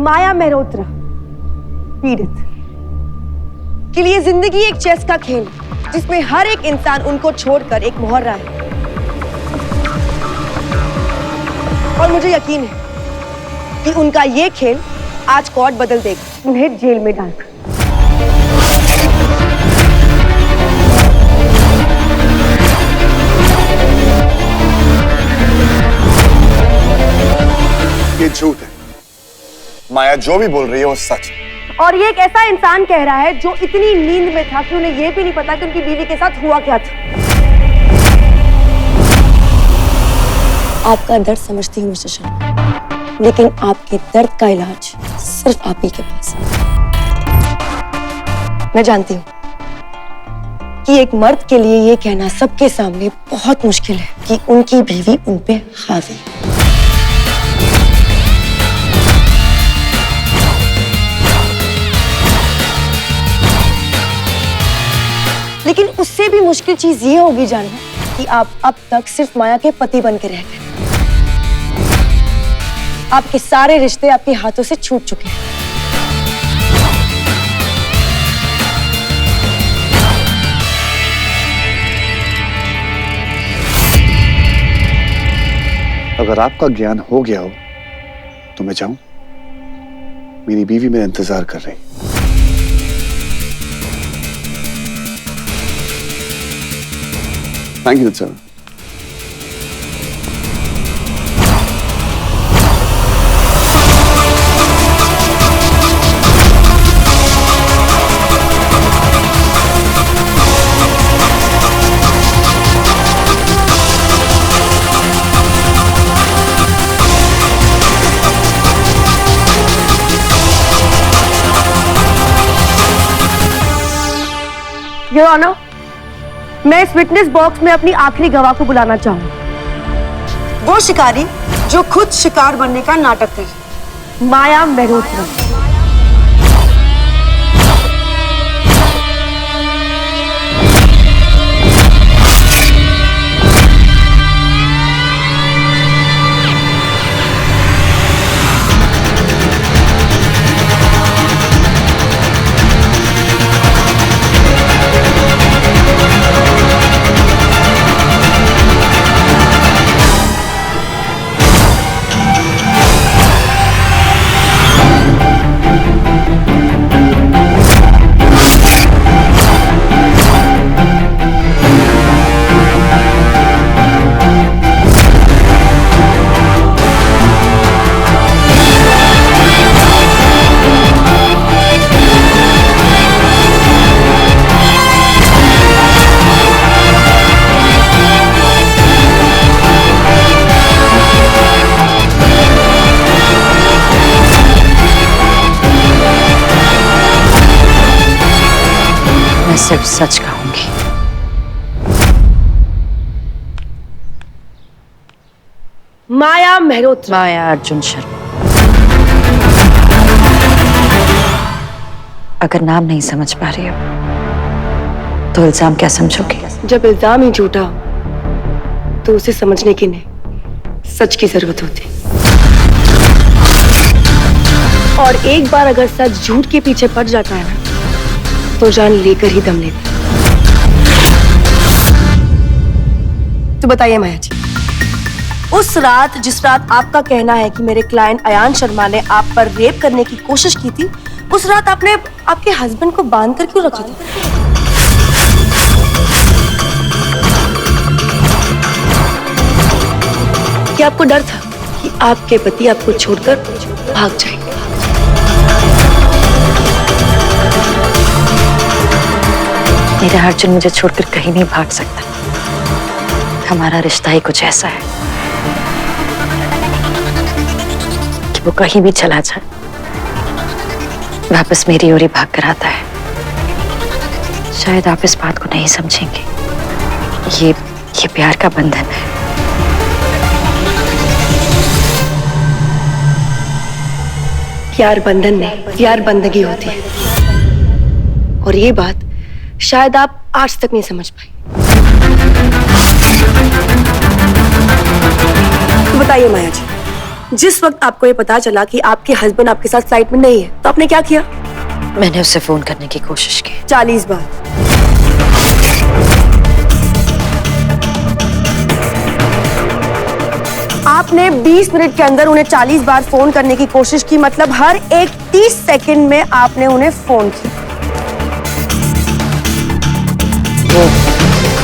माया मेहरोत्रा पीड़ित के लिए जिंदगी एक चेस का खेल जिसमें हर एक इंसान उनको छोड़कर एक मुहर्रा है। और मुझे यकीन है कि उनका ये खेल आज कोर्ट बदल देगा, उन्हें जेल में डालकर। ये झूठ है। माया जो भी बोल रही है वो सच है। और ये एक ऐसा इंसान कह रहा है जो इतनी नींद में था कि उन्हें यह भी नहीं पता कि उनकी बीवी के साथ हुआ क्या था। आपका दर्द समझती हूँ मिस्टर शर्मा, लेकिन आपके दर्द का इलाज सिर्फ आप ही के पास है। मैं जानती हूँ कि एक मर्द के लिए ये कहना सबके सामने बहुत मुश्किल है कि उनकी बीवी उन पे हावी है। लेकिन उससे भी मुश्किल चीज ये होगी जानना कि आप अब तक सिर्फ माया के पति बन के रह गए। आपके सारे रिश्ते आपके हाथों से छूट चुके हैं। अगर आपका ज्ञान हो गया हो तो मैं जाऊं? मेरी बीवी मेरा इंतजार कर रही। Thank you sir. Your honour, मैं इस विटनेस बॉक्स में अपनी आखिरी गवाह को बुलाना चाहूंगी। वो शिकारी जो खुद शिकार बनने का नाटक करे, माया मेहरोत्रा। सिर्फ सच कहूंगी। माया मेहरोत्रा। माया अर्जुन शर्मा। अगर नाम नहीं समझ पा रही हो तो इल्जाम क्या समझोगे? जब इल्जाम ही झूठा हो तो उसे समझने की नहीं, सच की जरूरत होती। और एक बार अगर सच झूठ के पीछे पड़ जाता है ना, तो जान लेकर ही दम लेता। तो बताइए माया जी, उस रात जिस रात आपका कहना है कि मेरे क्लाइंट अयान शर्मा ने आप पर रेप करने की कोशिश की थी, उस रात आपने आपके हस्बैंड को बांध कर क्यों रखा था? क्या आपको डर था कि आपके पति आपको छोड़कर भाग जाएंगे? मेरा अर्जुन मुझे छोड़कर कहीं नहीं भाग सकता। हमारा रिश्ता ही कुछ ऐसा है कि वो कहीं भी चला जाए वापस मेरी ओर ही भाग कर आता है। शायद आप इस बात को नहीं समझेंगे। ये प्यार का बंधन है। प्यार बंधन नहीं, प्यार बंदगी होती है। और ये बात शायद आप आज तक नहीं समझ पाए। बताइए माया जी, जिस वक्त आपको ये पता चला कि आपके हस्बैंड आपके साथ फ्लाइट में नहीं है, तो आपने क्या किया? मैंने उससे फोन करने की कोशिश की 40 बार। आपने 20 मिनट के अंदर उन्हें 40 बार फोन करने की कोशिश की, मतलब हर एक 30 सेकंड में आपने उन्हें फोन किया। वो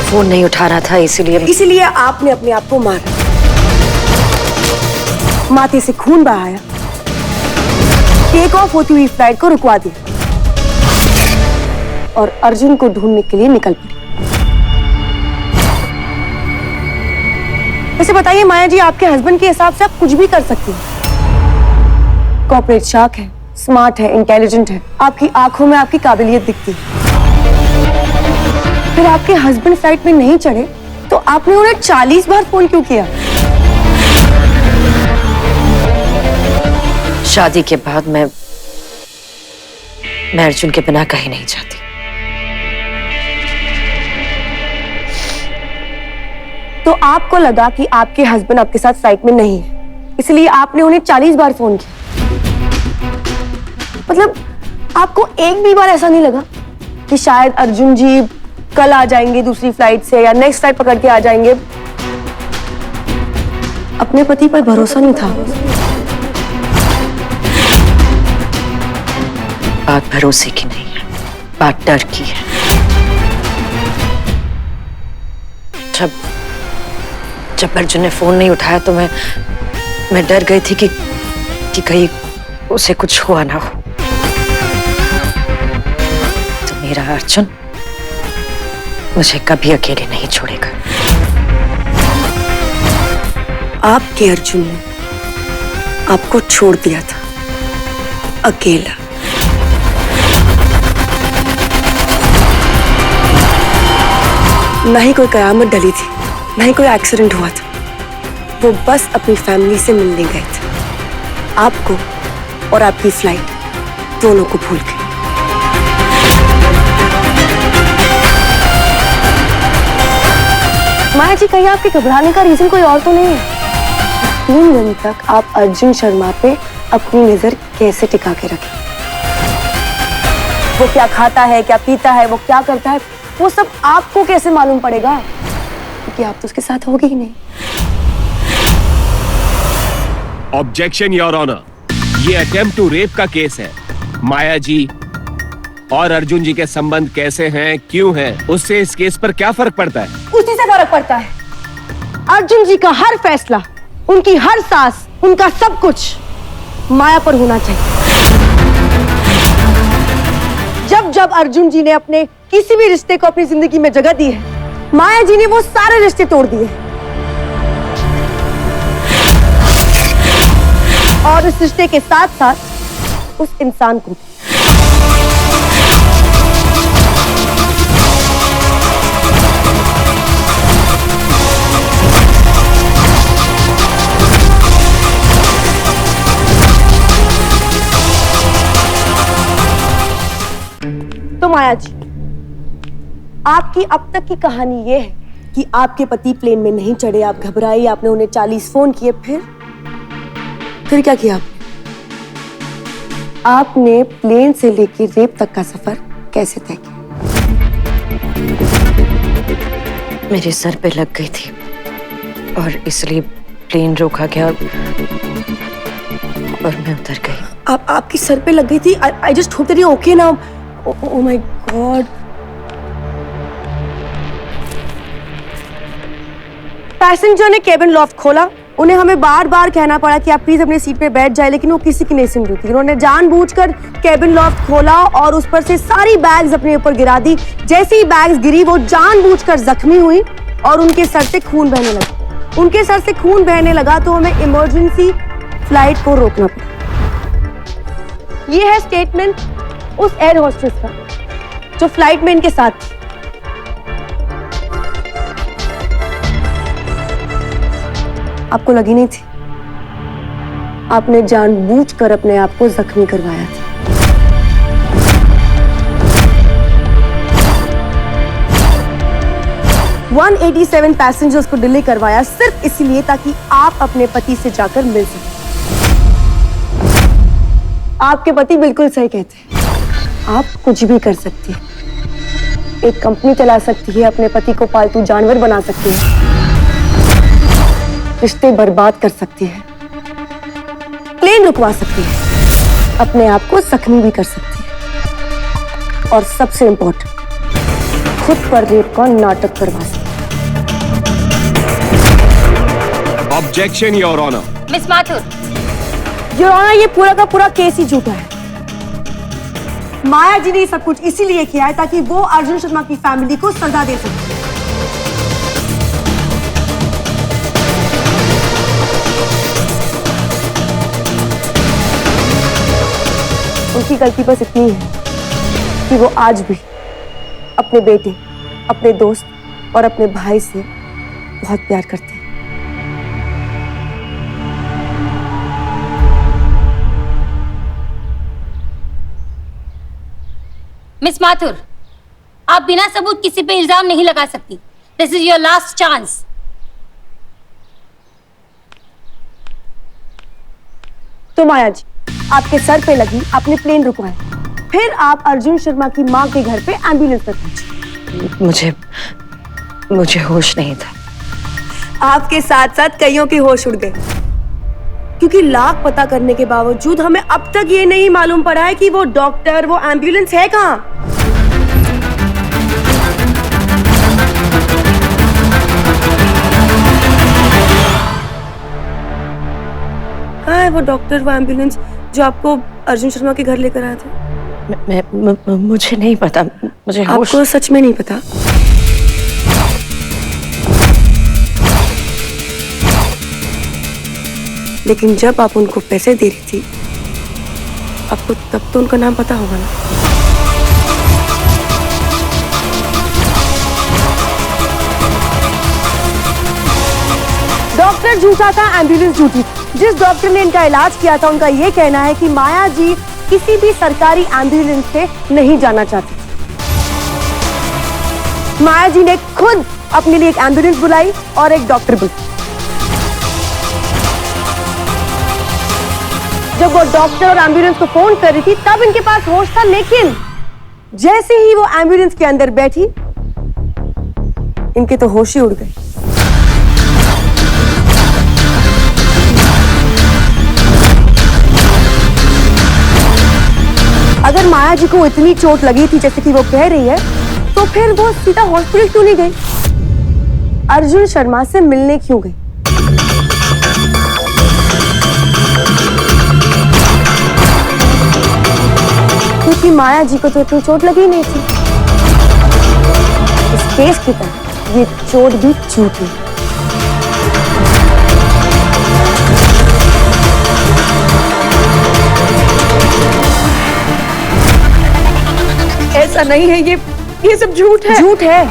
फोन नहीं उठा रहा था, इसीलिए आपने अपने आप को मारा, माथे से खून बहाया, टेक ऑफ होती हुई फ्लाइट को रुकवा दिया और अर्जुन को ढूंढने के लिए निकल पड़ी। वैसे बताइए माया जी, आपके हस्बैंड के हिसाब से आप कुछ भी कर सकती हैं। कॉर्पोरेट शार्क है, स्मार्ट है, इंटेलिजेंट है, आपकी आंखों में आपकी काबिलियत दिखती है। फिर आपके हस्बैंड फ्लाइट में नहीं चढ़े तो आपने उन्हें 40 बार फोन क्यों किया? शादी के बाद मैं अर्जुन के बिना कहीं नहीं जाती। तो आपको लगा कि आपके हस्बैंड आपके साथ फ्लाइट में नहीं है, इसलिए आपने उन्हें 40 बार फोन किया। मतलब आपको एक भी बार ऐसा नहीं लगा कि शायद अर्जुन जी कल आ जाएंगे दूसरी फ्लाइट से या नेक्स्ट फ्लाइट पकड़ के आ जाएंगे? अपने पति पर भरोसा नहीं था? बात भरोसे की नहीं है, बात डर की है। जब अर्जुन ने फोन नहीं उठाया तो मैं डर गई थी कि कहीं उसे कुछ हुआ ना हो। तो मेरा अर्जुन मुझे कभी अकेले नहीं छोड़ेगा। आपके अर्जुन ने आपको छोड़ दिया था अकेला। ना ही कोई कयामत डली थी, ना ही कोई एक्सीडेंट हुआ था। वो बस अपनी फैमिली से मिलने गए थे, आपको और आपकी फ्लाइट दोनों को भूल गए। माया जी, कहीं आपके घबराने का रीजन कोई और तो नहीं है? 3 दिन तक आप अर्जुन शर्मा पे अपनी नजर कैसे टिका के रखें? वो क्या खाता है, क्या पीता है, वो क्या करता है, वो सब आपको कैसे मालूम पड़ेगा? क्योंकि आप तो उसके साथ होगे ही नहीं। ऑब्जेक्शन योर ऑनर, ये अटेम्प्ट टू रेप का केस है। माया जी और अर्जुन जी के संबंध कैसे हैं, क्यों हैं, उससे इस केस पर क्या फर्क पड़ता है? उसी से फर्क पड़ता है। अर्जुन जी का हर फैसला, उनकी हर सांस, उनका सब कुछ माया पर होना चाहिए। जब अर्जुन जी ने अपने किसी भी रिश्ते को अपनी जिंदगी में जगह दी है, माया जी ने वो सारे रिश्ते तोड़ दिए और इस रिश्ते के साथ साथ उस इंसान को। तो माया जी, आपकी अब तक की कहानी ये है कि आपके पति प्लेन में नहीं चढ़े, आप घबराई, आपने उन्हें 40 फोन किए, फिर क्या किया आपने प्लेन से लेकर रेप तक का सफर कैसे तय किया? मेरे सर पे लग गई थी और इसलिए प्लेन रोका गया और मैं उतर गई। आपकी सर पे लग गई थी? I just hope that you okay now. Oh my God. Passenger ने केबिन लॉफ्ट खोला, उन्हें हमें बार बार कहना पड़ा कि आप प्लीज अपनी सीट पे बैठ जाए, लेकिन वो किसी की नहीं सुन रही थी। उन्होंने जानबूझकर केबिन लॉफ्ट खोला और उस पर से सारी बैग्स अपने ऊपर गिरा दी। जैसे ही बैग्स गिरी, वो जानबूझकर जख्मी हुई और उनके सर से खून बहने लगा। उनके सर से खून बहने लगा तो हमें इमरजेंसी फ्लाइट को रोकना पड़ा। ये है स्टेटमेंट उस एयर होस्टेस का जो फ्लाइट में इनके साथ थी। आपको लगी नहीं थी? आपने जानबूझकर अपने आप को जख्मी करवाया था। 187 पैसेंजर्स को डिले करवाया सिर्फ इसलिए ताकि आप अपने पति से जाकर मिल सकें। आपके पति बिल्कुल सही कहते हैं, आप कुछ भी कर सकती हैं। एक कंपनी चला सकती है, अपने पति को पालतू जानवर बना सकती है, रिश्ते बर्बाद कर सकती है, प्लेन रुकवा सकती है, अपने आप को जख्मी भी कर सकती है और सबसे इम्पोर्टेंट, खुद पर रेप का नाटक करवा सकती है। Objection your honour. Miss Mathur, your honour, ये पूरा का पूरा केस ही झूठा है। माया जी ने सब कुछ इसीलिए किया है ताकि वो अर्जुन शर्मा की फैमिली को सजा दे सके। उनकी गलती बस इतनी है कि वो आज भी अपने बेटे, अपने दोस्त और अपने भाई से बहुत प्यार करते हैं। मिस माथुर, आप बिना सबूत किसी पे इल्जाम नहीं लगा सकती। This is your last chance. तो माया जी, आपके सर पे लगी, आपने प्लेन रुकवाया, फिर आप अर्जुन शर्मा की मां के घर पे एम्बुलेंस पर पहुंचे। मुझे होश नहीं था। आपके साथ साथ कईयों की होश उड़ गए, क्योंकि लाख पता करने के बावजूद हमें अब तक ये नहीं मालूम पड़ा है कि वो डॉक्टर, वो एम्बुलेंस है कहाँ। कहाँ है वो डॉक्टर, वो एम्बुलेंस जो आपको अर्जुन शर्मा के घर लेकर आया था? मुझे नहीं पता, मुझे होश। आपको सच में नहीं पता? लेकिन जब आप उनको पैसे दे रही थी, आपको तब तो उनका नाम पता होगा ना? डॉक्टर झूठा था, एम्बुलेंस झूठी थी। जिस डॉक्टर ने इनका इलाज किया था, उनका ये कहना है कि माया जी किसी भी सरकारी एम्बुलेंस से नहीं जाना चाहती। माया जी ने खुद अपने लिए एक एम्बुलेंस बुलाई और एक डॉक्टर बुलाई। जब वो डॉक्टर और एम्बुलेंस को फोन कर रही थी, तब इनके पास होश था, लेकिन जैसे ही वो एम्बुलेंस के अंदर बैठी, इनके तो होश ही उड़ गए। अगर माया जी को इतनी चोट लगी थी जैसे कि वो कह रही है, तो फिर वो सीधा हॉस्पिटल क्यों नहीं गई? अर्जुन शर्मा से मिलने क्यों गई? क्योंकि माया जी को तो इतनी चोट लगी नहीं थी। इस केस की तरह ये चोट भी झूठी। ऐसा नहीं है, ये सब झूठ है। झूठ है।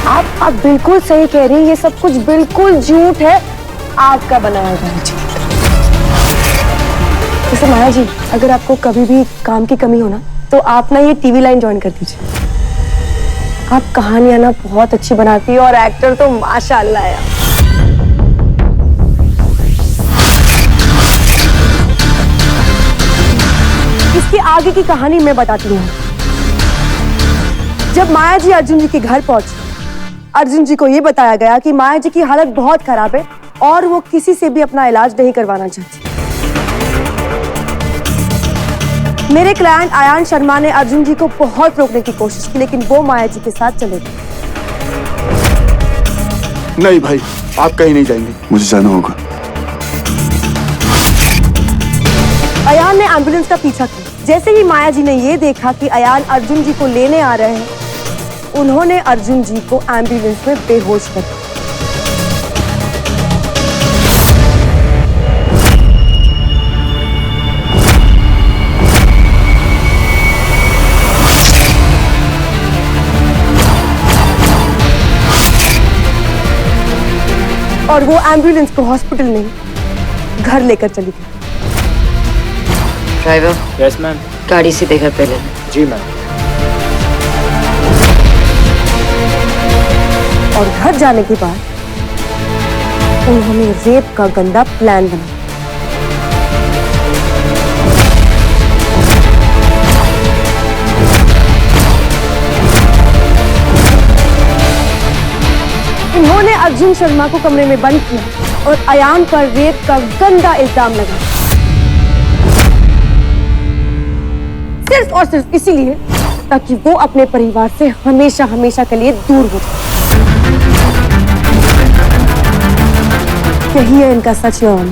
आप बिल्कुल सही कह रही हैं, ये सब कुछ बिल्कुल झूठ है, आपका बनाया हुआ झूठ। जैसे माया जी, अगर आपको कभी भी काम की कमी हो ना, तो आप ना ये टीवी लाइन ज्वाइन कर दीजिए। आप कहानियां ना बहुत अच्छी बनाती है और एक्टर तो माशाअल्लाह है। इसकी आगे की कहानी मैं बताती हूँ। जब माया जी अर्जुन जी के घर पहुंची, अर्जुन जी को यह बताया गया कि माया जी की हालत बहुत खराब है और वो किसी से भी अपना इलाज नहीं करवाना चाहती। मेरे क्लाइंट आयान शर्मा ने अर्जुन जी को बहुत रोकने की कोशिश की, लेकिन वो माया जी के साथ चले गए। नहीं भाई, आप कहीं नहीं जाएंगे, मुझे जाना होगा। अयान ने एम्बुलेंस का पीछा किया। जैसे ही माया जी ने ये देखा कि अयान अर्जुन जी को लेने आ रहे हैं, उन्होंने अर्जुन जी को एम्बुलेंस में बेहोश कर दिया। और वो एम्बुलेंस को हॉस्पिटल नहीं, घर लेकर चली गई। ड्राइवर। Yes ma'am. गाड़ी सीधे घर पे ले। जी मैम। और घर जाने के बाद उन्होंने रेप का गंदा प्लान बनाया। उन्होंने अर्जुन शर्मा को कमरे में बंद किया और अयान पर रेप का गंदा इल्जाम लगाया, सिर्फ और सिर्फ इसीलिए ताकि वो अपने परिवार से हमेशा हमेशा के लिए दूर हो जाए। यही है इनका सच नाम।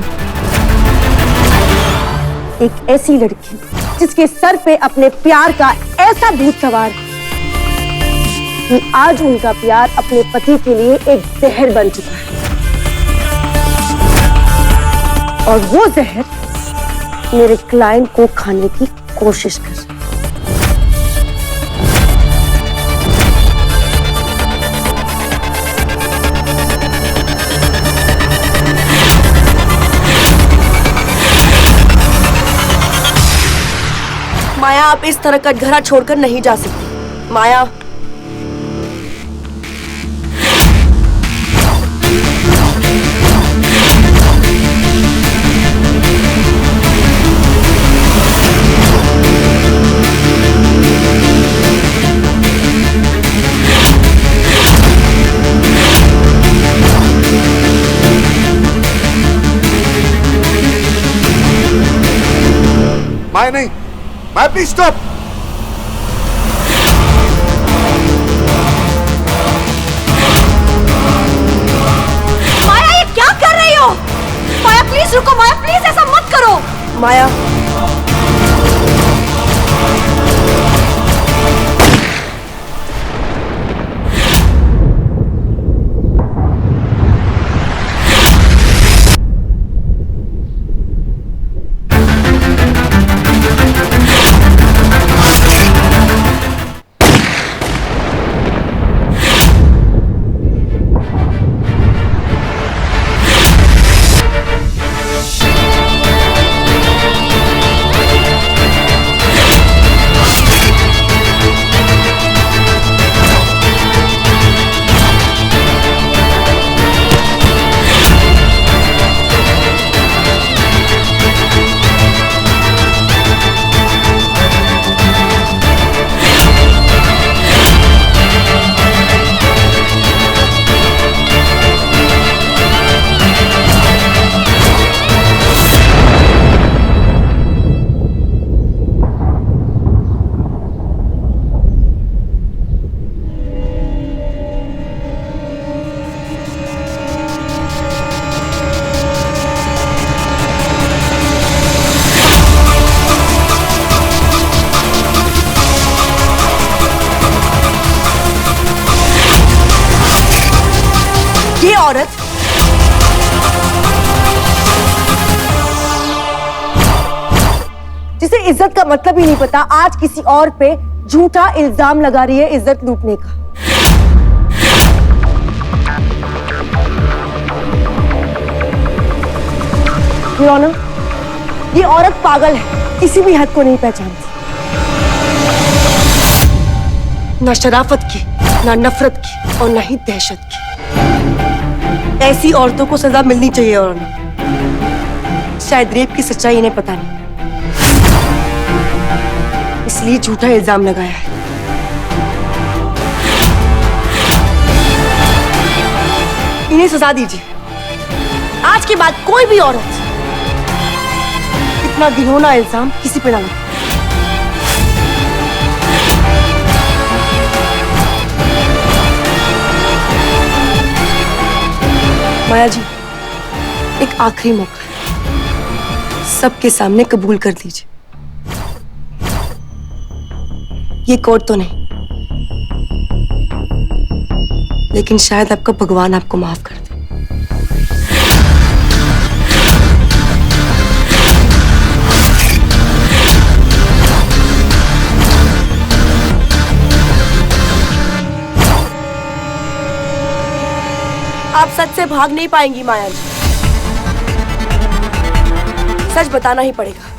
एक ऐसी लड़की जिसके सर पे अपने प्यार का ऐसा भूत सवार है कि आज उनका प्यार अपने पति के लिए एक जहर बन चुका है, और वो जहर मेरे क्लाइंट को खाने की कोशिश कर रहा है। माया, आप इस तरह कटघरा छोड़कर नहीं जा सकती। माया, माया नहीं, माया प्लीज स्टॉप। माया, ये क्या कर रही हो? माया प्लीज रुको, माया प्लीज ऐसा मत करो। माया, ये औरत जिसे इज्जत का मतलब ही नहीं पता, आज किसी और पे झूठा इल्जाम लगा रही है इज्जत लूटने का। योर ऑनर, ये औरत पागल है, किसी भी हद को नहीं पहचानती। ना शराफत की, ना नफरत की, और ना ही दहशत की। ऐसी औरतों को सजा मिलनी चाहिए। और शायद रेप की सच्चाई इन्हें पता नहीं, इसलिए झूठा इल्जाम लगाया है। इन्हें सजा दीजिए। आज के बाद कोई भी औरत इतना घिनौना इल्जाम किसी पे ना लगाए। माया जी, एक आखिरी मौका है, सबके सामने कबूल कर लीजिए। ये कोर्ट तो नहीं, लेकिन शायद आपका भगवान आपको माफ कर दे। आप सच से भाग नहीं पाएंगी माया जी, सच बताना ही पड़ेगा।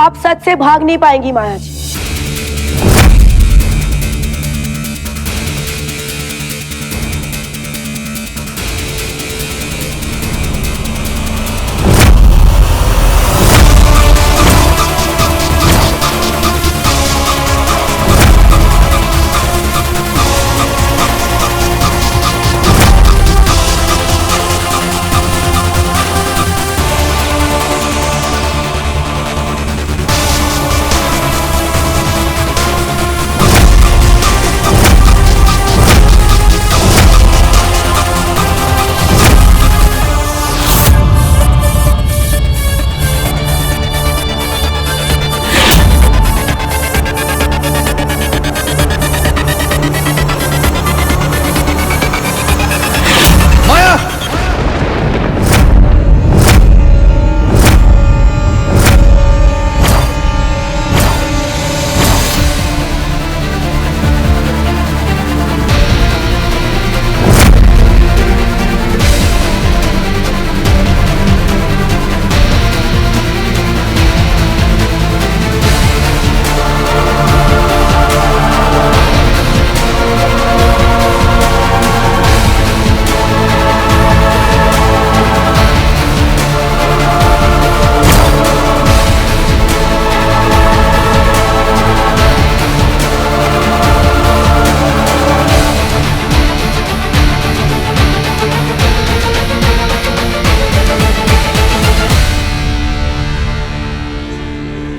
आप सच से भाग नहीं पाएंगी माया जी।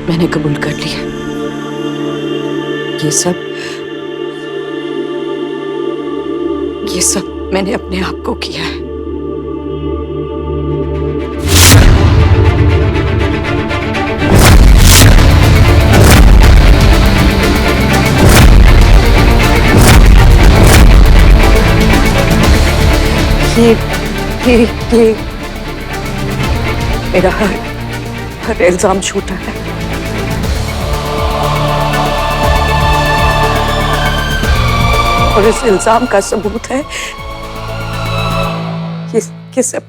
मैंने कबूल कर लिया। ये सब मैंने अपने आप को किया है। ये मेरा हर इल्जाम झूठा है। और इस इल्जाम का सबूत है ये सब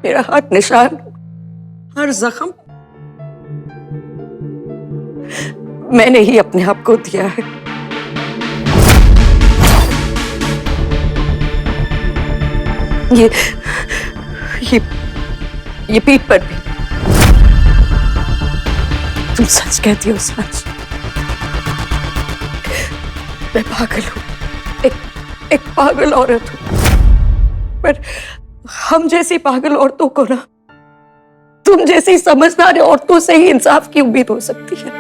मेरा हर निशान, हर जख्म मैंने ही अपने आप को दिया है। ये पीठ पर भी। तुम सच कहती हो सच। मैं पागल हूं, एक पागल औरत हूं। पर हम जैसी पागल औरतों को ना तुम जैसी समझदार औरतों से ही इंसाफ की उम्मीद हो सकती है।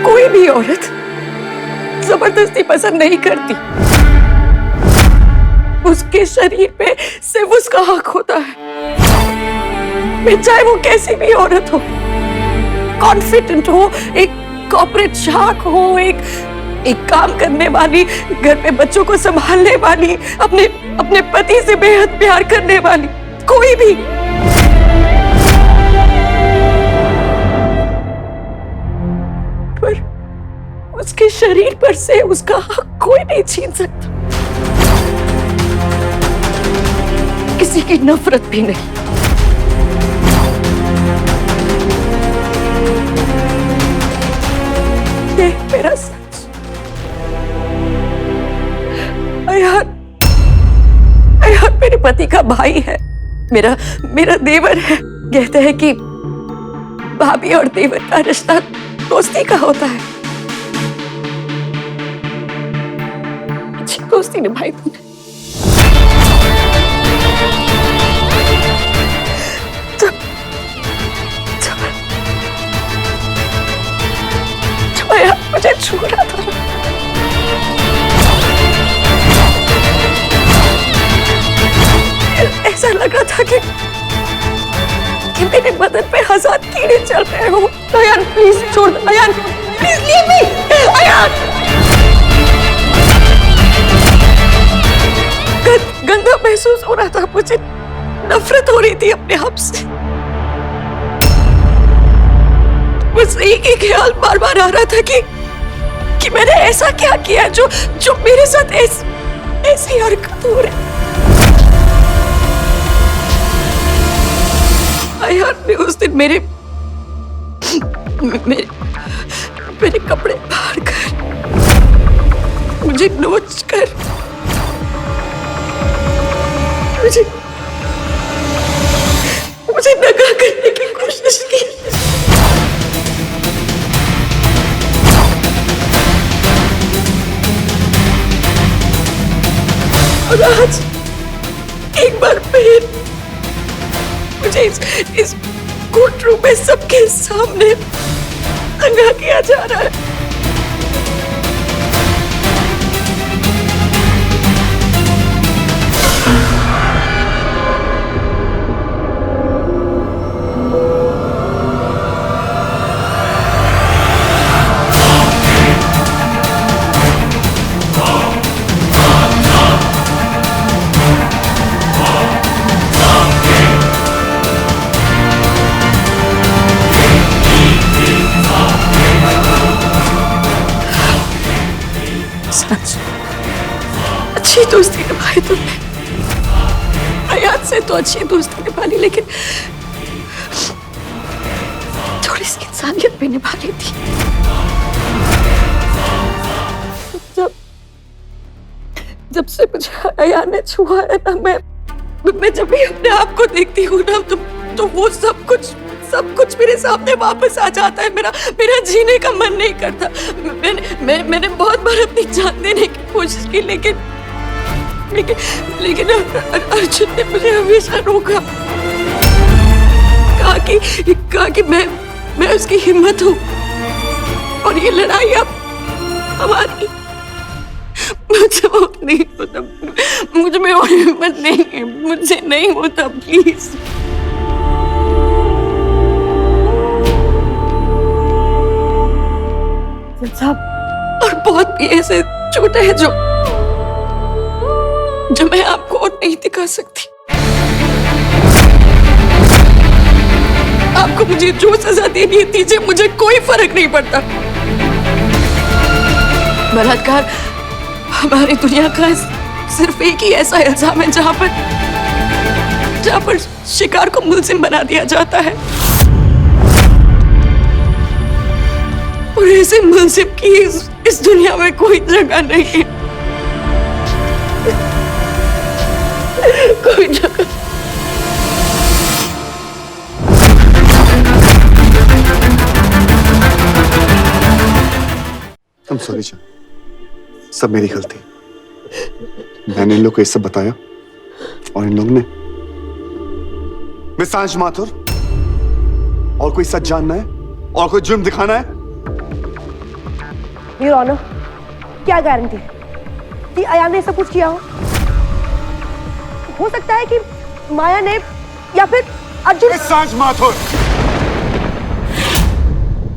कोई भी औरत जबरदस्ती पसंद नहीं करती। उसके शरीर पे सिर्फ उसका हक होता है। चाहे वो कैसी भी औरत हो, कॉन्फिडेंट हो, एक कॉर्पोरेट शार्क हो, एक काम करने वाली, घर पे बच्चों को संभालने वाली, अपने पति से बेहद प्यार करने वाली, कोई भी। पर उसके शरीर पर से उसका हक कोई नहीं छीन सकता। किसी की नफरत भी नहीं। मेरा सच। अयान मेरे पति का भाई है, मेरा देवर है। कहते हैं कि भाभी और देवर का रिश्ता दोस्ती का होता है। अच्छी दोस्ती निभाई तूने। मुझे छू रहा था, ऐसा लग रहा था कि मेरे बदन पे 1000 कीड़े चल रहे हो। अयान प्लीज छोड़ दो, Ayaan please leave me, Ayaan. गंदा महसूस हो रहा था मुझे, नफरत हो रही थी अपने आप से। बस एक ही ख्याल बार बार आ रहा था कि कि मैंने ऐसा क्या किया जो जो मेरे साथ ऐसी हरकत हो रही। अयान ने उस दिन मेरे कपड़े फाड़ कर, मुझे नोच कर, मुझे नंगा करने की कोशिश की। और आज एक बार फिर मुझे इस कोर्ट रूम में सबके सामने नंगा किया जा रहा है। अच्छी दोस्ती निभाई तुमने, अयान से तो अच्छी दोस्ती निभा ली, लेकिन थोड़ी सी इंसानियत भी निभा ली थी। जब से मुझे अयान ने छुआ है ना, मैं जब भी अपने आप को देखती हूँ ना, तो वो सब कुछ मेरे सामने वापस आ जाता है। मेरा जीने का मन नहीं करता। मैंने बहुत बार अपनी जान देने की कोशिश की, लेकिन अर्जुन ने मुझे हमेशा रोका। कहा कि मैं उसकी हिम्मत हूँ और ये लड़ाई अब हमारी। मुझे और नहीं होता, मुझ में और हिम्मत नहीं है, मुझसे नहीं होता, प्लीज। साहब, और बहुत भी ऐसे छोटे हैं जो मैं आपको और नहीं दिखा सकती। आपको मुझे जो सजा देनी है दीजिए, मुझे कोई फर्क नहीं पड़ता। बलात्कार हमारी दुनिया का सिर्फ एक ही ऐसा इल्जाम है जहां पर शिकार को मुलजिम बना दिया जाता है, और ऐसे मुलजिम की इस दुनिया में कोई जगह नहीं है, कोई जगह। I'm sorry जान, सब मेरी गलती। मैंने इन लोग को ये सब बताया और इन लोगों ने मिस सांश माथुर और कोई सच जानना है और कोई जुर्म दिखाना है। योर ऑनर, क्या गारंटी कि अयान ने सब कुछ किया हो सकता है कि माया ने या फिर अर्जुन। मिस सांश माथुर,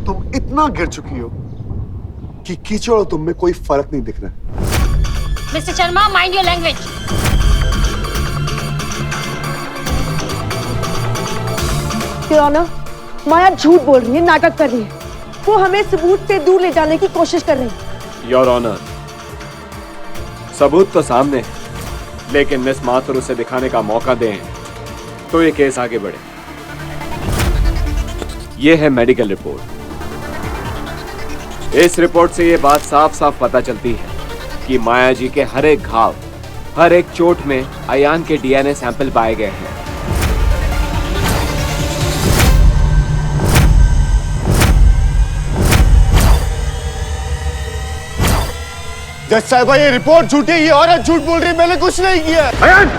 तुम इतना गिर चुकी हो कि कीचड़ और तुम में कोई फर्क नहीं दिख रहा। Mister Sharma, mind your language. Your honour, Maya झूठ बोल रही है, नाटक कर रही है। वो हमें सबूत से दूर ले जाने की कोशिश कर रही है। योर ऑनर, सबूत तो सामने है, लेकिन मिस माथुर उसे दिखाने का मौका दें तो ये केस आगे बढ़े। ये है मेडिकल रिपोर्ट। इस रिपोर्ट से ये बात साफ साफ पता चलती है कि माया जी के हर एक घाव, हर एक चोट में अयान के डीएनए सैंपल पाए गए हैं। जज साहब, ये रिपोर्ट झूठी है, ये औरत झूठ बोल रही है, मैंने कुछ नहीं किया। अयान!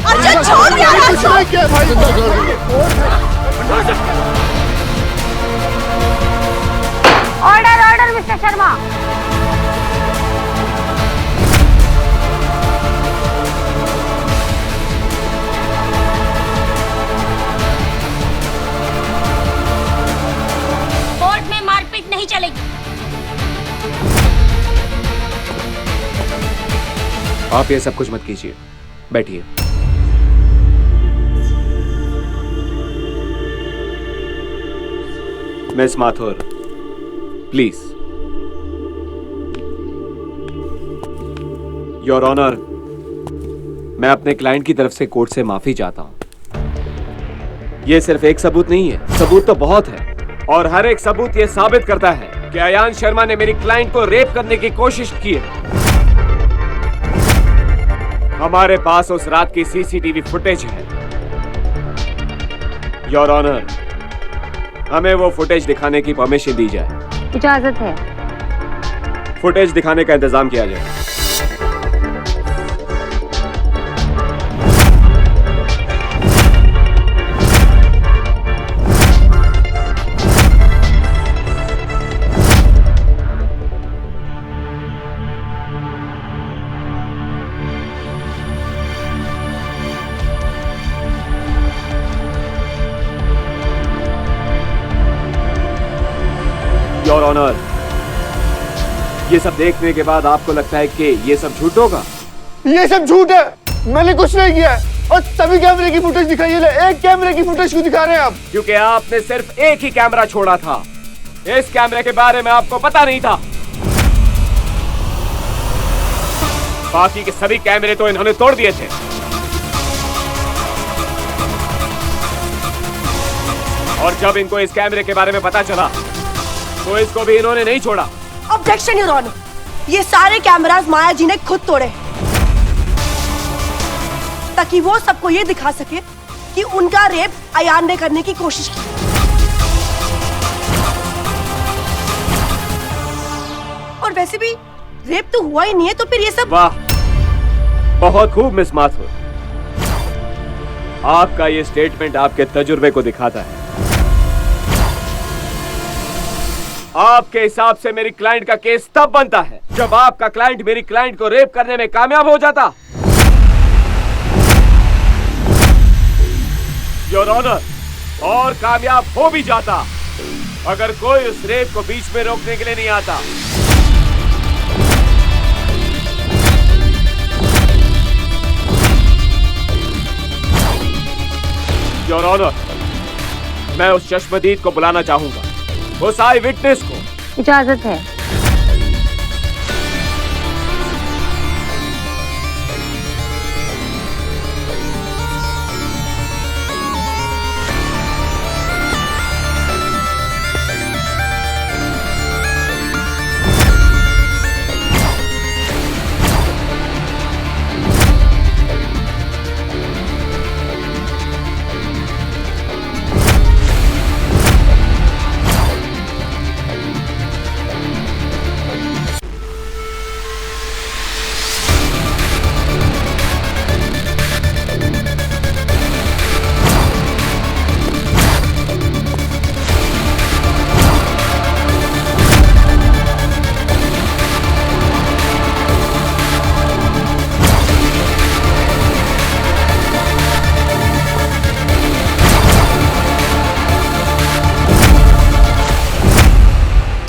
अर्जुन छोड़ दिया order order mister Sharma. Court में मारपीट नहीं चलेगी। आप ये सब कुछ मत कीजिए, बैठिए। Miss Mathur, please. Your honour, मैं अपने क्लाइंट की तरफ से कोर्ट से माफी चाहता हूं। यह सिर्फ एक सबूत नहीं है, सबूत तो बहुत है, और हर एक सबूत यह साबित करता है कि अयान शर्मा ने मेरी क्लाइंट को रेप करने की कोशिश की है। हमारे पास उस रात की सीसीटीवी फुटेज है। योर ऑनर, हमें वो फुटेज दिखाने की परमिशन दी जाए। इजाजत है। फुटेज दिखाने का इंतजाम किया जाए। योर ऑनर, ये सब देखने के बाद आपको लगता है कि ये सब झूठ होगा? ये सब झूठ है, मैंने कुछ नहीं किया है। और सभी कैमरे की फुटेज दिखाई है, एक कैमरे की फुटेज क्यों दिखा रहे हैं आप? क्योंकि आपने सिर्फ एक ही कैमरा छोड़ा था। इस कैमरे के बारे में आपको पता नहीं था। बाकी के सभी कैमरे तो इन्होंने तोड़ दिए थे। और जब इनको इस कैमरे के बारे में पता चला तो इसको भी इन्होंने नहीं छोड़ा। ऑब्जेक्शन योर ऑनर, ये सारे कैमरास माया जी ने खुद तोड़े ताकि वो सबको ये दिखा सके कि उनका रेप अयान ने करने की कोशिश की। और वैसे भी रेप तो हुआ ही नहीं है, तो फिर ये सब। वाह, बहुत खूब मिस माथुर। आपका ये स्टेटमेंट आपके तजुर्बे को दिखाता है। आपके हिसाब से मेरी क्लाइंट का केस तब बनता है जब आपका क्लाइंट मेरी क्लाइंट को रेप करने में कामयाब हो जाता। योर ऑनर, और कामयाब हो भी जाता अगर कोई उस रेप को बीच में रोकने के लिए नहीं आता। योर ऑनर, मैं उस चश्मदीद को बुलाना चाहूंगा, उस आई विटनेस को। इजाजत है।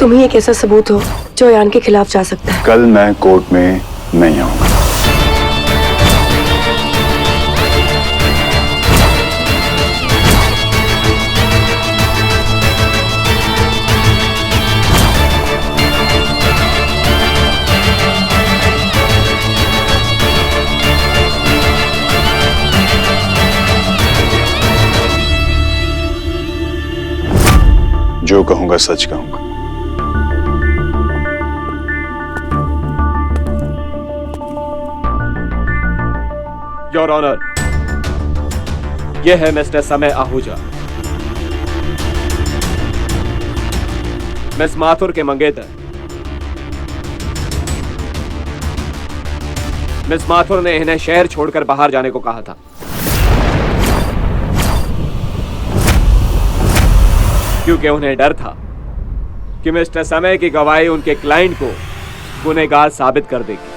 तुम ही एक ऐसा सबूत हो जो अयान के खिलाफ जा सकता है। कल मैं कोर्ट में नहीं आऊंगा। जो कहूंगा सच कहूंगा। योर ऑनर, यह है मिस्टर समय आहूजा, मिस माथुर के मंगेतर। मिस माथुर ने इन्हें शहर छोड़कर बाहर जाने को कहा था। क्योंकि उन्हें डर था कि मिस्टर समय की गवाही उनके क्लाइंट को गुनहगार साबित कर देगी।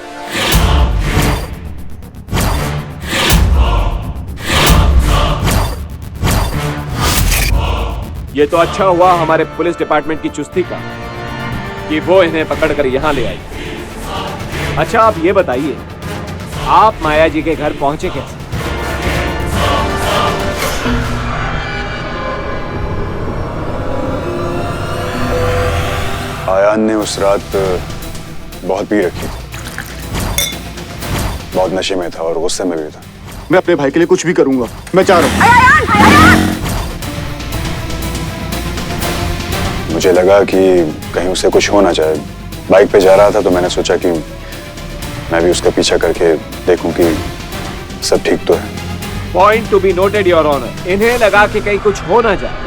ये तो अच्छा हुआ हमारे पुलिस डिपार्टमेंट की चुस्ती का कि वो इन्हें पकड़कर यहां ले आई। अच्छा, आप ये बताइए आप माया जी के घर पहुंचे कैसे? आयान ने उस रात बहुत पी रखी थी, बहुत नशे में था और गुस्से में भी था। मैं अपने भाई के लिए कुछ भी करूंगा, मैं चाह रहा हूं। मुझे लगा कि कहीं उसे कुछ हो ना जाए। बाइक पे जा रहा था तो मैंने सोचा कि मैं भी उसका पीछा करके देखूं कि सब ठीक तो है। Point to be noted your honour. इन्हें लगा कि कहीं कुछ हो ना जाए,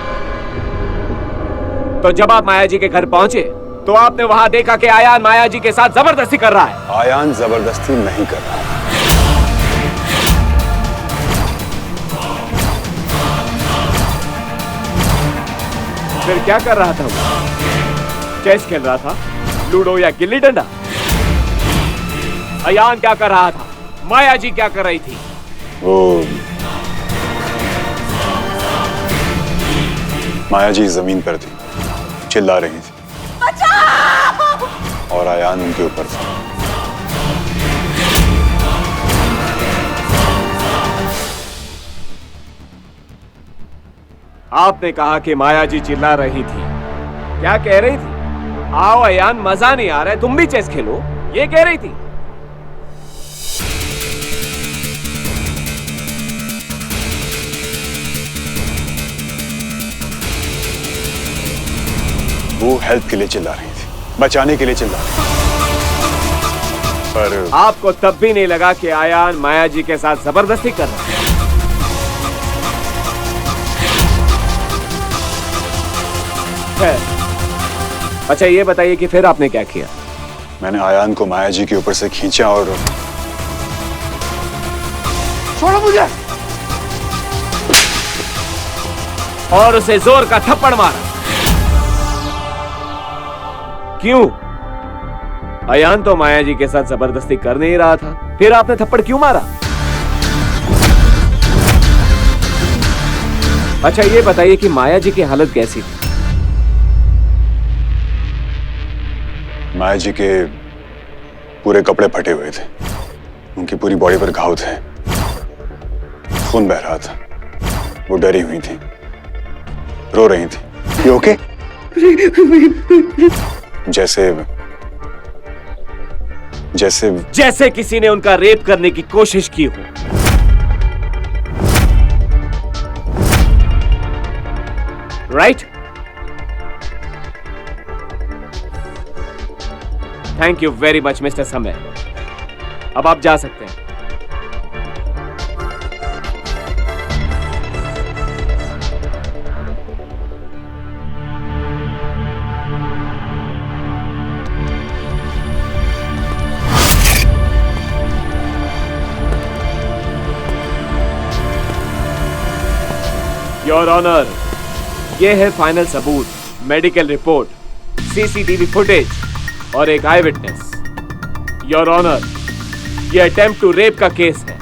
तो जब आप माया जी के घर पहुंचे तो आपने वहां देखा कि आयान माया जी के साथ जबरदस्ती कर रहा है। आयान जबरदस्ती नहीं कर रहा। फिर क्या कर रहा था वो? चेस खेल रहा था, लूडो या गिल्ली डंडा? आयान क्या कर रहा था? माया जी क्या कर रही थी? वो माया जी जमीन पर थी, चिल्ला रही थी। बचाओ! और आयान उनके ऊपर था। आपने कहा कि माया जी चिल्ला रही थी। क्या कह रही थी? आओ आयान, मजा नहीं आ रहा है, तुम भी चेस खेलो, ये कह रही थी। वो हेल्प के लिए चिल्ला रही थी, बचाने के लिए चिल्ला रही थी। पर आपको तब भी नहीं लगा कि आयान माया जी के साथ जबरदस्ती कर रहा है? अच्छा ये बताइए कि फिर आपने क्या किया? मैंने आयान को माया जी के ऊपर से खींचा और छोड़ो मुझे! और उसे जोर का थप्पड़ मारा। क्यों? आयान तो माया जी के साथ जबरदस्ती कर नहीं रहा था, फिर आपने थप्पड़ क्यों मारा? अच्छा ये बताइए कि माया जी की हालत कैसी थी? माया जी के पूरे कपड़े फटे हुए थे, उनकी पूरी बॉडी पर घाव थे, खून बह रहा था। वो डरी हुई थी, रो रही थी। You okay? जैसे किसी ने उनका रेप करने की कोशिश की हो। Right? Thank you very much mister समय। अब आप जा सकते हैं। योर ऑनर, यह है फाइनल सबूत, मेडिकल रिपोर्ट, सीसीटीवी फुटेज और एक आई विटनेस। योर ऑनर, यह अटेम्प्ट टू रेप का केस है,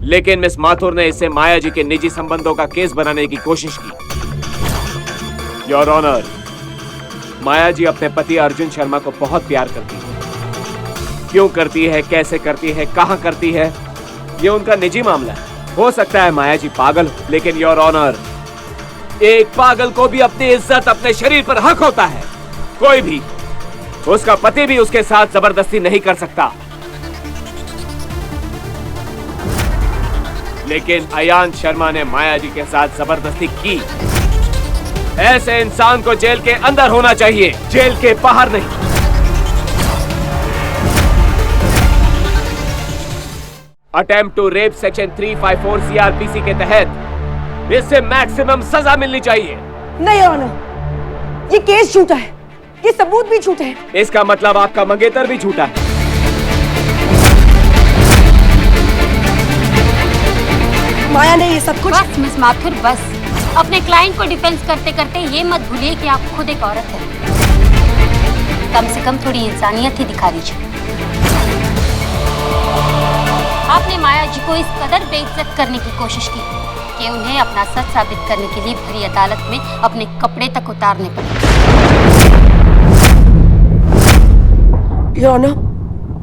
लेकिन मिस माथुर ने इसे माया जी के निजी संबंधों का केस बनाने की कोशिश की। योर ऑनर, माया जी अपने पति अर्जुन शर्मा को बहुत प्यार करती है। क्यों करती है, कैसे करती है, कहां करती है, यह उनका निजी मामला है। हो सकता है माया जी पागल हो, लेकिन योर ऑनर, एक पागल को भी अपनी इज्जत, अपने शरीर पर हक होता है। कोई भी, उसका पति भी उसके साथ जबरदस्ती नहीं कर सकता। लेकिन अयान शर्मा ने माया जी के साथ जबरदस्ती की। ऐसे इंसान को जेल के अंदर होना चाहिए, जेल के बाहर नहीं। Attempt to rape section 354 CrPC के तहत इससे मैक्सिमम सजा मिलनी चाहिए। नहीं ऑनर, ये केस झूठा है, ये सबूत भी झूठे हैं। इसका मतलब आपका मंगेतर भी झूठा है। माया ने ये सब कुछ। बस मिस माथुर बस। अपने क्लाइंट को डिफेंस करते करते ये मत भूलिए कि आप खुद एक औरत हैं। कम से कम थोड़ी इंसानियत ही दिखा दीजिए। आपने माया जी को इस कदर बेइज्जत करने की कोशिश की कि उन्हें अपना सच साबित करने के लिए भरी अदालत में अपने कपड़े तक उतारने पड़े। योर ऑनर,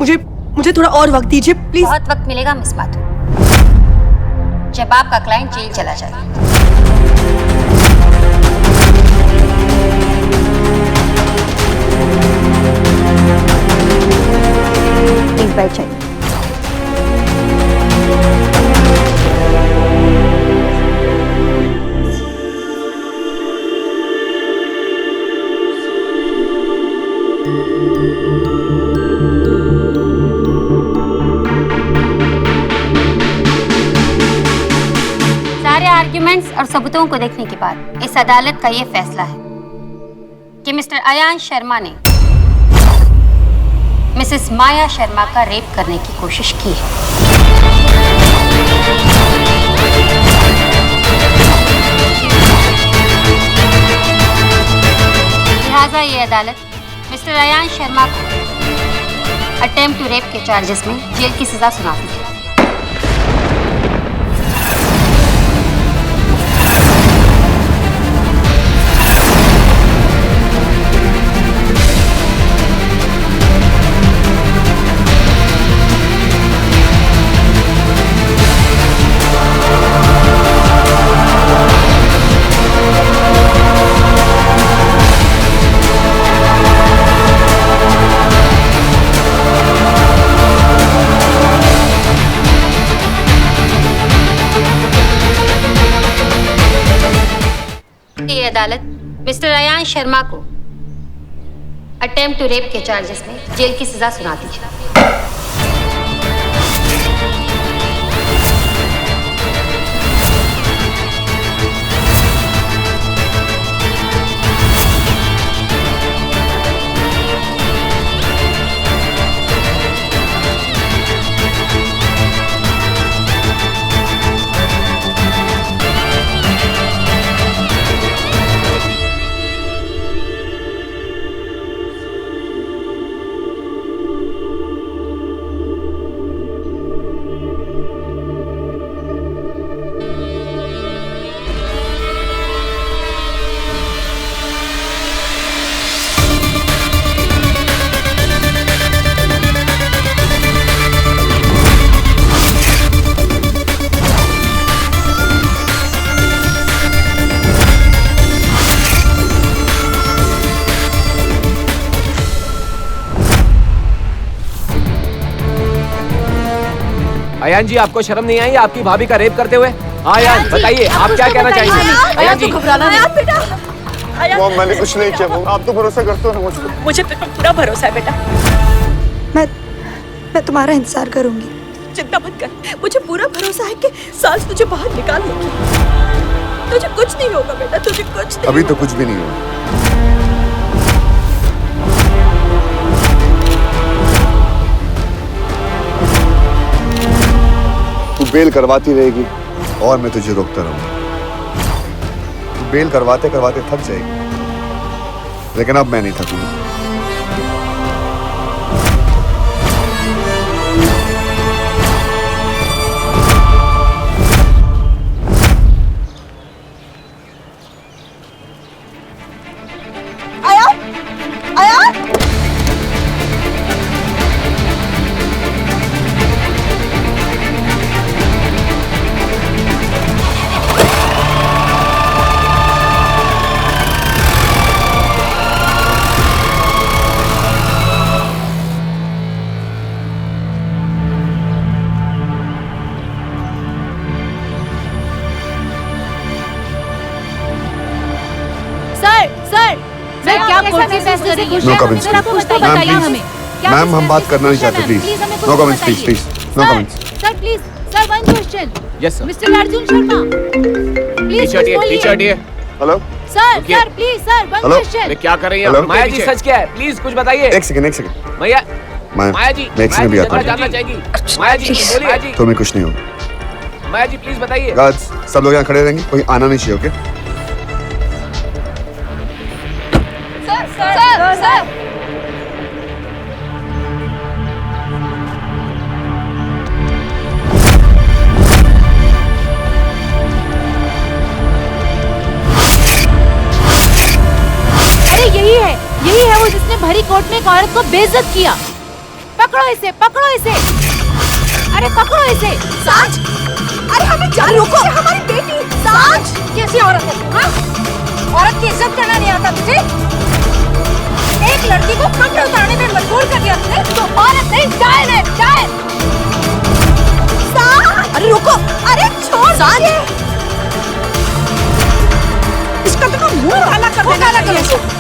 मुझे थोड़ा और वक्त दीजिए प्लीज। बहुत वक्त मिलेगा मिस माथुर, जब आपका क्लाइंट जेल चला जाए। प्लीज बैठ जाइए। सारे आर्ग्यूमेंट्स और सबूतों को देखने के बाद इस अदालत का ये फैसला है कि मिस्टर अयान शर्मा ने मिसेस माया शर्मा का रेप करने की कोशिश की है। लिहाजा ये अदालत मिस्टर अयान शर्मा को अटेम्प्ट टू रेप के चार्जेस में जेल की सजा सुनाती है। ये अदालत मिस्टर अयान शर्मा को अटेम्प्ट टू रेप के चार्जेस में जेल की सजा सुनाती है। अयान जी, आपको शर्म नहीं आई आपकी भाभी का रेप करते हुए? हाँ अयान, बताइए आप क्या कहना चाहेंगे? अयान जी, मॉम, मैंने कुछ नहीं किया मॉम, आप तो भरोसा करते हो ना मुझ पर। मुझे तुम पर पूरा भरोसा है बेटा। मैं तुम्हारा इंतजार करूंगी। चिंता मत कर, मुझे पूरा भरोसा है कि सास तुझे बाहर निकाल लेगी। तुझे कुछ नहीं होगा बेटा, तुझे कुछ नहीं। अभी तो कुछ भी नहीं हुआ। तू बेल करवाती रहेगी और मैं तुझे रोकता रहूंगा। तू बेल करवाते करवाते थक जाएगी, लेकिन अब मैं नहीं थकूंगा। नो कमेंट्स मैम, हम बात करना नहीं चाहते, please no comments, please no comments. Sir please, sir one question. Yes sir. Mister Arjun Sharma please हटिए। Hello sir, sir please sir one hello. Question. क्या कर रही हेलो। हैं माया जी? सच क्या है, प्लीज कुछ बताइए। एक सेकंड माया माया जी, मैं एक सेकंड भी आता हूँ। जानना चाहेगी। माया जी बोलिए। माया जी, तुम्हें कुछ नहीं होगा। माया जी प्लीज बताइए। गार्ड्स सब लोग यहाँ खड़े रहेंगे, कोई आना नहीं चाहिए, ओके? सर यही है वो जिसने भरी कोर्ट में एक औरत को बेइज्जत किया। मैं पकड़ो इसे, पकड़ो इसे। अरे पकड़ो इसे। सांझ, अरे हमें जान, रुको, हमारी बेटी सांझ। कैसी औरत है, हाँ? औरत की इज्जत करना नहीं आता तुझे? एक लड़की को कपड़े उतारने में मजबूर कर दिया तुमने, तो औरत नहीं, डायन है, डायन। सांझ, अरे रुको, अरे छोड़ सांझ। इसका तो मुंह काला कर देना चाहिए।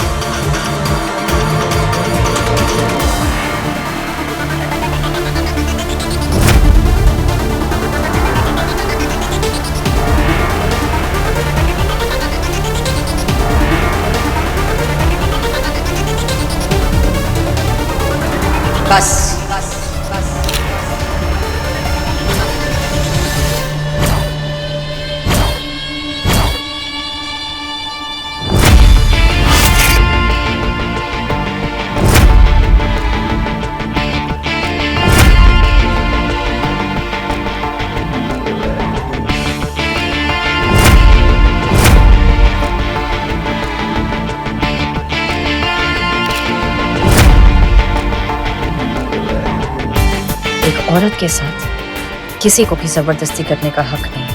बस एक औरत के साथ किसी को भी जबरदस्ती करने का हक नहीं,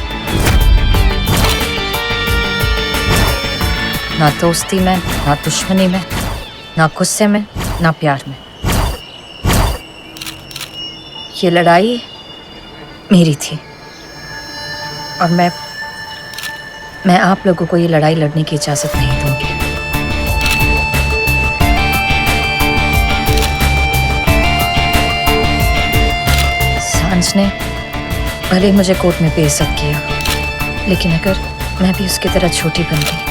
ना दोस्ती में, ना दुश्मनी में, ना गुस्से में, ना प्यार में। ये लड़ाई मेरी थी और मैं आप लोगों को ये लड़ाई लड़ने की इजाजत नहीं दूंगी। सांझ ने भले मुझे कोर्ट में बेइज्जत किया, लेकिन अगर मैं भी उसकी तरह छोटी बन गई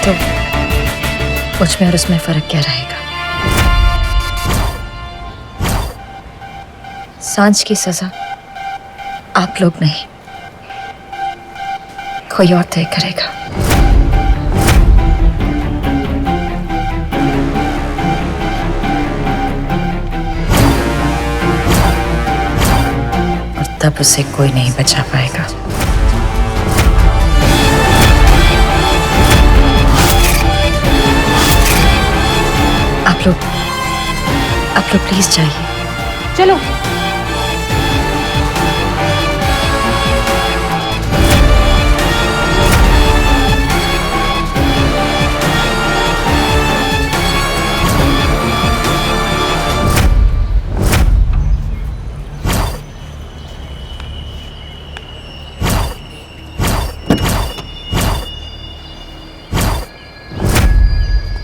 तो मुझ में और उसमें फर्क क्या रहेगा? सांझ की सजा आप लोग नहीं, कोई और तय करेगा। तब उसे कोई नहीं बचा पाएगा। आप लोग प्लीज जाइए। चलो।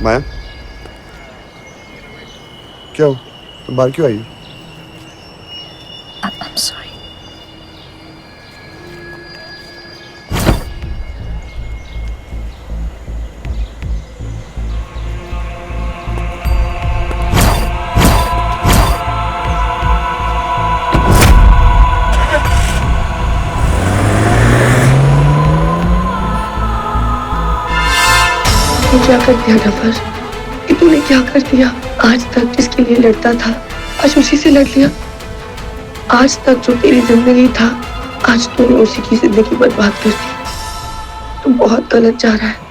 माया, क्या हो? तुम बाहर क्यों आई? I'm sorry. क्या कर दिया नफर? ये तूने क्या कर दिया? आज तक जिसके लिए लड़ता था, आज उसी से लड़ लिया। आज तक जो तेरी जिंदगी था, आज तूने उसी की जिंदगी बर्बाद कर दी। तू बहुत गलत जा रहा है।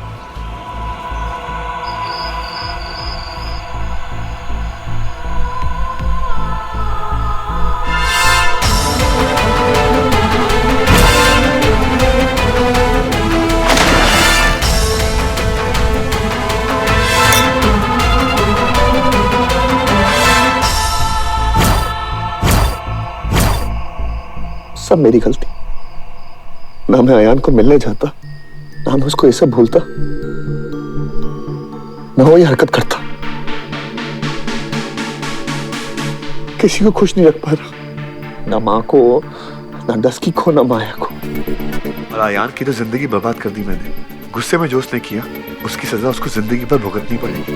सब मेरी गलती। ना मैं अयान को मिलने जाता, ना मैं उसको ये सब भूलता, ना वो ये हरकत करता। किसी को खुश नहीं रख पा रहा, ना माँ को, ना डस्की को, ना माया को। और अयान की तो जिंदगी बर्बाद कर दी मैंने। गुस्से में जो उसने किया, उसकी सजा उसको जिंदगी भर भुगतनी पड़ेगी।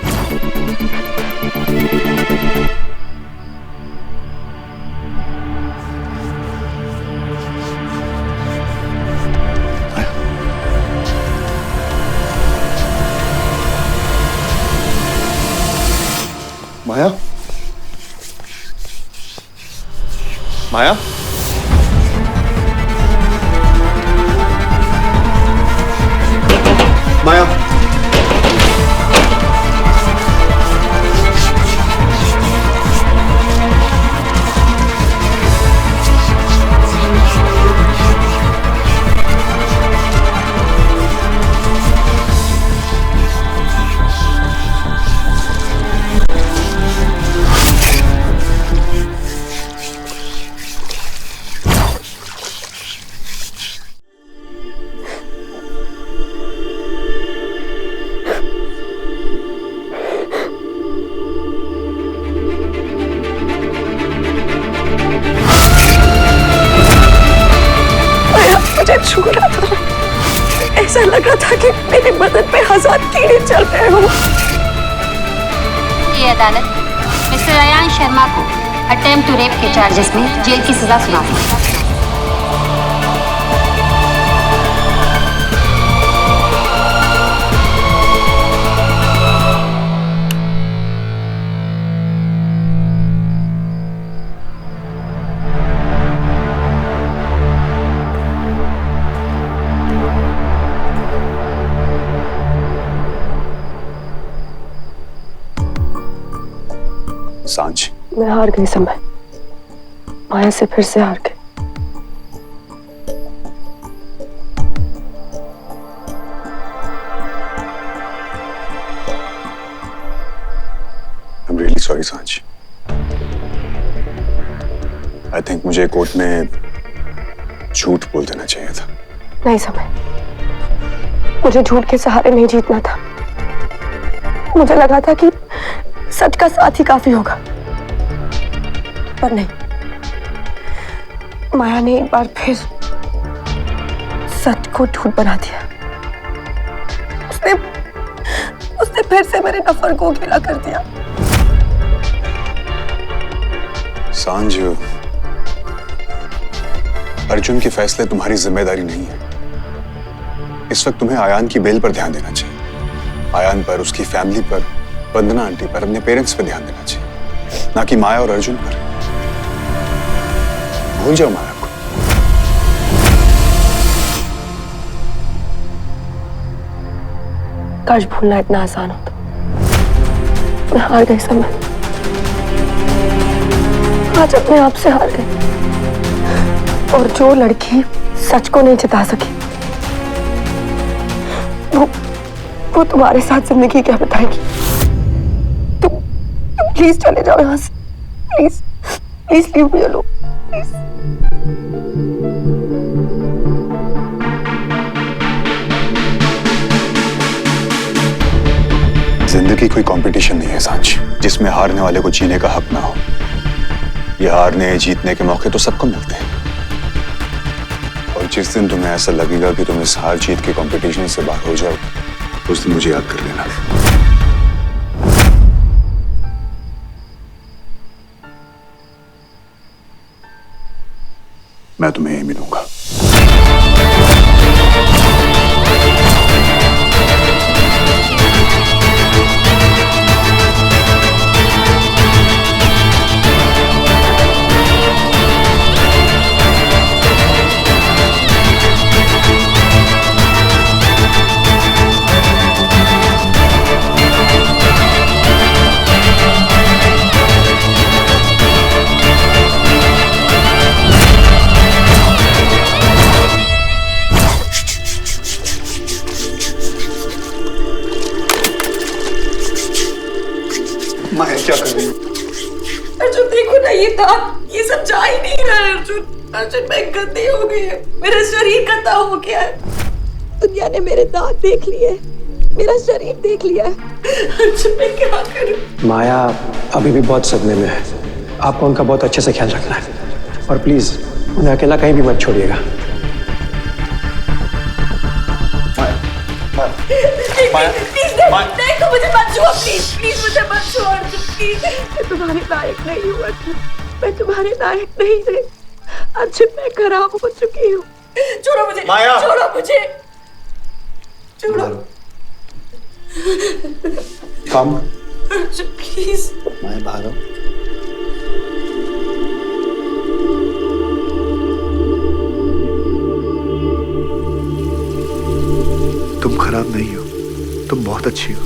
माया, माया, माया, था कि मेरे बदन पे 1000 कीड़े चल रहे हो। ये अदालत मिस्टर अयान शर्मा को अटेम्प्ट टू रेप के चार्जेस में जेल की सजा सुनाती है। सांझ, मैं हार गई समय, माया से फिर से हार गई। I'm really sorry, सांझ। I think मुझे कोर्ट में झूठ बोल देना चाहिए था। नहीं समय, मुझे झूठ के सहारे नहीं जीतना था। मुझे लगा था कि सच का साथ ही काफी होगा, पर नहीं। माया ने एक बार फिर सच को झूठ बना दिया। उसने फिर से मेरे नफर को गीला कर दिया। सांझ, अर्जुन के फैसले तुम्हारी जिम्मेदारी नहीं है। इस वक्त तुम्हें आयान की बेल पर ध्यान देना चाहिए। आयान पर, उसकी फैमिली पर, वंदना आंटी पर, अपने पेरेंट्स पर ध्यान देना चाहिए, ना कि माया और अर्जुन पर। भूल जाओ माया को। काश भूलना इतना आसान होता। मैं हार गई समय, आज अपने आप से हार गई। और जो लड़की सच को नहीं जिता सकी, वो तुम्हारे साथ जिंदगी क्या बताएगी। तुम प्लीज चले जाओ यहाँ से। Please please leave me alone, please. जिंदगी कोई कंपटीशन नहीं है सांझ, जिसमें हारने वाले को जीने का हक ना हो। ये हारने जीतने के मौके तो सबको मिलते हैं, और जिस दिन तुम्हें ऐसा लगेगा कि तुम इस हार जीत के कंपटीशन से बाहर हो जाओ, उस दिन मुझे याद कर लेना। मैं तुम्हें यही मिलूंगा। माया क्या कर रही है? अर्जुन देखो ना, ये दाग, ये सब जा ही नहीं रहा है। अर्जुन, अर्जुन मैं गंदी हो गई है, मेरा शरीर गंदा हो गया है। दुनिया ने मेरे दाग देख लिए, मेरा शरीर देख लिया है। अर्जुन मैं क्या करूं? माया अभी भी बहुत सदमे में है। आपको उनका बहुत अच्छे से ख्याल रखना है, और प्लीज उन्हें अकेला कहीं भी मत छोड़िएगा। देखो मुझे मत छुओ, प्लीज प्लीज मुझे मत छुओ अर्जुन, प्लीज। मैं तुम्हारे लायक नहीं हूँ अर्जुन, मैं तुम्हारे लायक नहीं रही अर्जुन, मैं खराब हो चुकी हूँ। छोड़ो मुझे, छोड़ो मुझे, छोड़ो। कम अर्जुन प्लीज। माया बाहर आओ। तुम खराब नहीं हो, तुम बहुत अच्छी हो।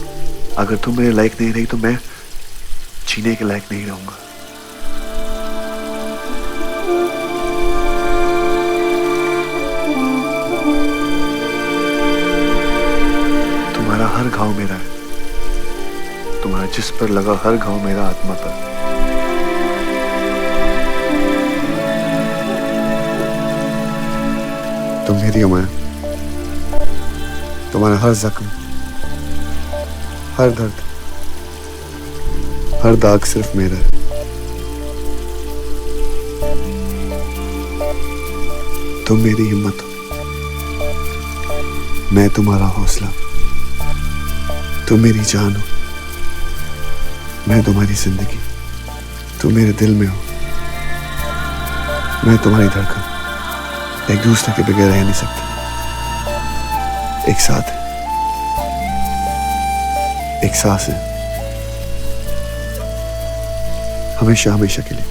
अगर तुम मेरे लायक नहीं रही तो मैं जीने के लायक नहीं रहूंगा। तुम्हारा हर घाव मेरा है, तुम्हारा जिस पर लगा हर घाव मेरा आत्मा पर। तुम मेरी हो माया, तुम्हारा हर जख्म, हर दर्द, हर दाग सिर्फ मेरा है। तुम मेरी हिम्मत हो, मैं तुम्हारा हौसला, तुम मेरी जान हो, मैं तुम्हारी जिंदगी, तुम मेरे दिल में हो, मैं तुम्हारी धड़कन। एक दूसरे के बगैर रह नहीं सकते, एक साथ है, एक सांस है, हमेशा हमेशा के लिए।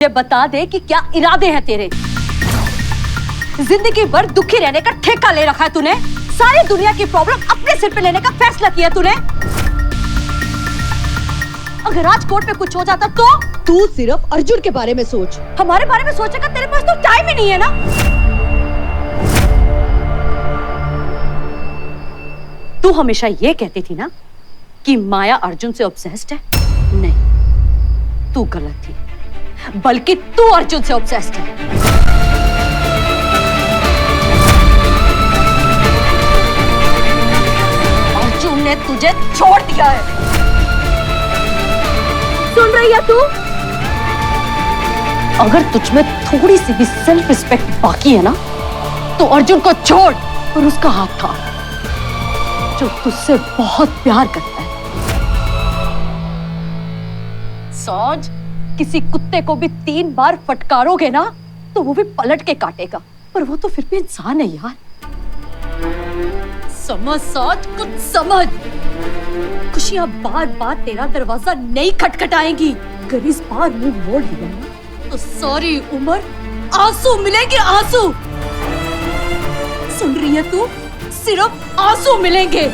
ये बता दे कि क्या इरादे हैं तेरे। जिंदगी भर दुखी रहने का ठेका ले रखा है तूने, सारी दुनिया की प्रॉब्लम अपने सिर पे लेने का फैसला किया तूने। अगर आज कोर्ट में कुछ हो जाता तो? तू सिर्फ अर्जुन के बारे में सोच, हमारे बारे में सोचने का तेरे पास तो टाइम ही नहीं है ना। तू हमेशा ये कहती थी ना कि माया अर्जुन से ऑब्सेस्ड है। नहीं, तू गलत थी, बल्कि तू अर्जुन से ऑब्सेस्ड है। अर्जुन ने तुझे छोड़ दिया है। सुन रही है तू? अगर तुझमें थोड़ी सी भी सेल्फ रिस्पेक्ट बाकी है ना, तो अर्जुन को छोड़ और उसका हाथ थाम, जो तुझसे बहुत प्यार करता है। सोच, किसी कुत्ते को भी 3 बार फटकारोगे ना तो वो भी पलट के काटेगा, पर वो तो फिर भी इंसान है यार। समझ सोच, कुछ समझ। खुशियां बार बार तेरा दरवाजा नहीं खटखटाएंगी। अगर इस बार मुंह मोड़ लिया ना तो सारी उम्र आंसू मिलेंगे, आंसू। सुन रही है तू? सिर्फ आंसू मिलेंगे।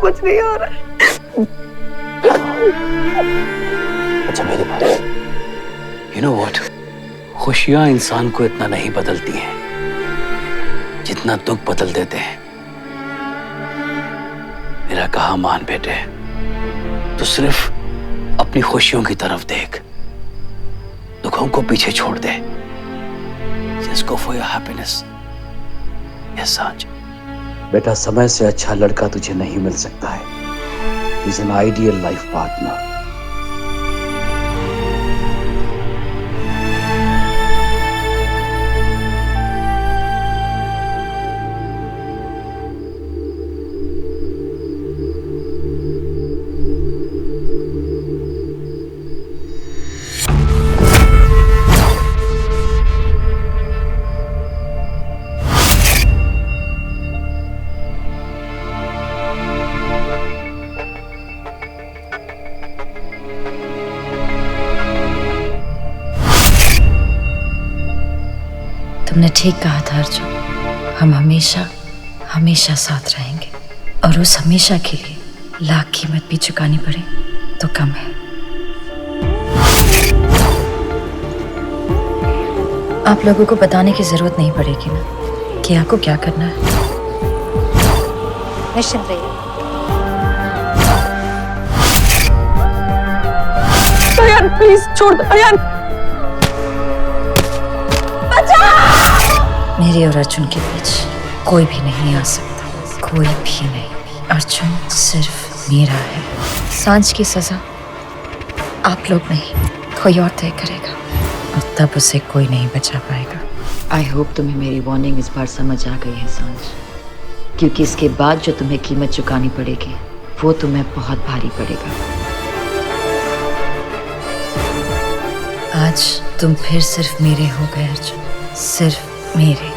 कुछ नहीं हो रहा है। अच्छा मेरी बात, यू नो व्हाट, खुशियां इंसान को इतना नहीं बदलती हैं जितना दुख बदल देते हैं। मेरा कहा मान बेटे, तो सिर्फ अपनी खुशियों की तरफ देख, दुखों को पीछे छोड़ दे। Just go for your happiness. Yes, सांझ। बेटा, समय से अच्छा लड़का तुझे नहीं मिल सकता है। He's an ideal life partner. तुमने ठीक कहा था अर्जुन, हम हमेशा हमेशा साथ रहेंगे, और उस हमेशा के लिए लाख कीमत भी चुकानी पड़े तो कम है। आप लोगों को बताने की जरूरत नहीं पड़ेगी ना कि आपको क्या करना है। निश्चिंत रहिए। अयान प्लीज छोड़ दो, अयान। मेरे और अर्जुन के बीच कोई भी नहीं आ सकता, कोई भी नहीं। अर्जुन सिर्फ मेरा है। सांझ की सजा आप लोग नहीं, कोई और तय करेगा, और तब उसे कोई नहीं बचा पाएगा। आई होप तुम्हें मेरी वार्निंग इस बार समझ आ गई है सांझ, क्योंकि इसके बाद जो तुम्हें कीमत चुकानी पड़ेगी वो तुम्हें बहुत भारी पड़ेगा। आज तुम फिर सिर्फ मेरे हो गए अर्जुन, सिर्फ मेरे।